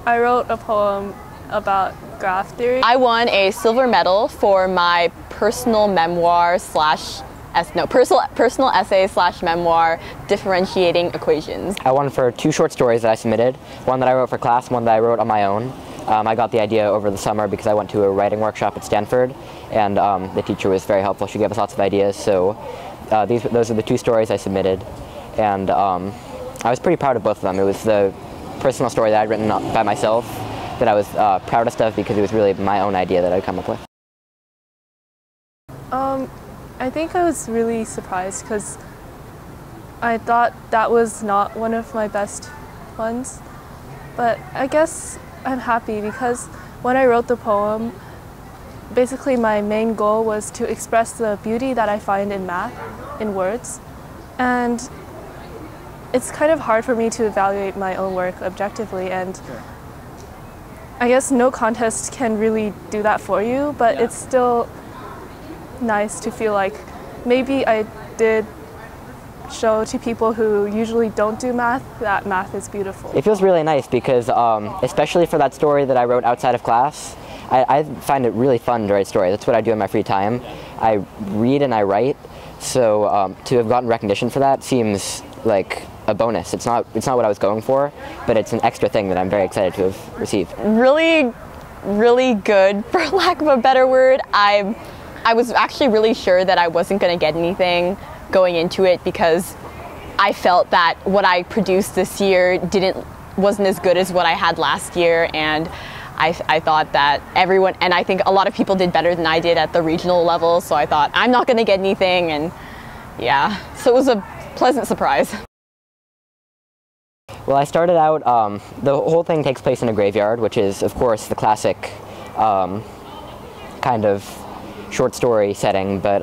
I wrote a poem about graph theory. I won a silver medal for my personal memoir slash personal essay slash memoir differentiating equations. I won for 2 short stories that I submitted, one that I wrote for class, one that I wrote on my own. I got the idea over the summer because I went to a writing workshop at Stanford, and the teacher was very helpful. She gave us lots of ideas, so those are the 2 stories I submitted, and I was pretty proud of both of them. It was the personal story that I'd written by myself that I was proudest of because it was really my own idea that I'd come up with. I think I was really surprised because I thought that was not one of my best ones, but I guess I'm happy because when I wrote the poem, basically my main goal was to express the beauty that I find in math in words, and it's kind of hard for me to evaluate my own work objectively, and I guess no contest can really do that for you, but it's still nice to feel like maybe I did show to people who usually don't do math that math is beautiful. It feels really nice because especially for that story that I wrote outside of class, I find it really fun to write stories. That's what I do in my free time. I read and I write, so to have gotten recognition for that seems like a bonus. It's not what I was going for, but it's an extra thing that I'm very excited to have received. Really, really good, for lack of a better word. I was actually really sure that I wasn't going to get anything going into it because I felt that what I produced this year wasn't as good as what I had last year, and I thought that everyone, and I think a lot of people did better than I did at the regional level, so I thought I'm not going to get anything, and yeah, so it was a pleasant surprise. Well, I started out, the whole thing takes place in a graveyard, which is, of course, the classic kind of short story setting, but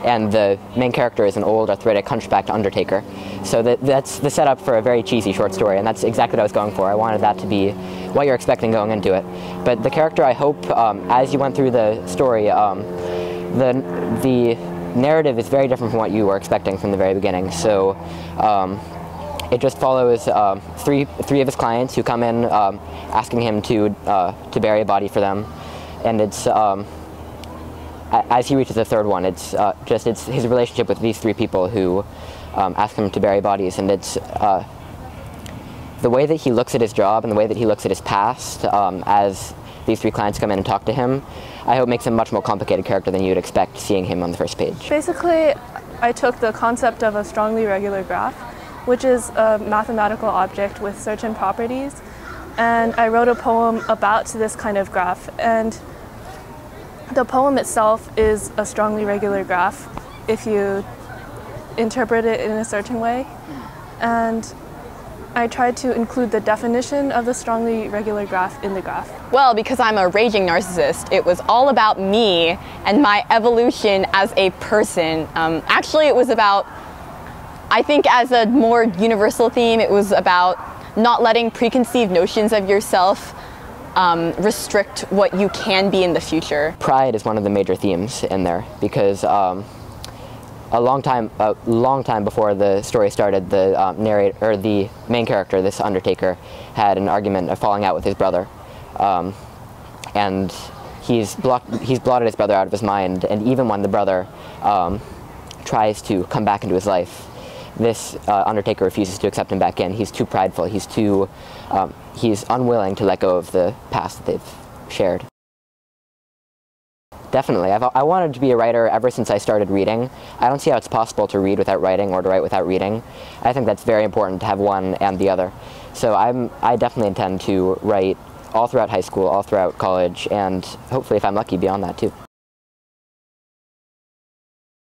and the main character is an old arthritic hunchbacked undertaker. So that's the setup for a very cheesy short story, and that's exactly what I was going for. I wanted that to be what you're expecting going into it. But the character, I hope, as you went through the story, the narrative is very different from what you were expecting from the very beginning. So it just follows three of his clients who come in asking him to bury a body for them, and it's as he reaches the third one, it's his relationship with these 3 people who ask him to bury bodies, and it's the way that he looks at his job and the way that he looks at his past as these 3 clients come in and talk to him, I hope makes him a much more complicated character than you'd expect seeing him on the first page. Basically, I took the concept of a strongly regular graph, which is a mathematical object with certain properties, and I wrote a poem about this kind of graph, and the poem itself is a strongly regular graph if you interpret it in a certain way, and I tried to include the definition of the strongly regular graph in the graph. Well, because I'm a raging narcissist, it was all about me and my evolution as a person. Actually, it was about, I think as a more universal theme, it was about not letting preconceived notions of yourself restrict what you can be in the future. Pride is one of the major themes in there because a long time before the story started, the main character, this undertaker, had an argument, a falling out with his brother, and he's blotted his brother out of his mind. And even when the brother tries to come back into his life, this undertaker refuses to accept him back in. He's too prideful. He's unwilling to let go of the past that they've shared. Definitely. I wanted to be a writer ever since I started reading. I don't see how it's possible to read without writing or to write without reading. I think that's very important to have one and the other. So I definitely intend to write all throughout high school, all throughout college, and hopefully, if I'm lucky, beyond that too.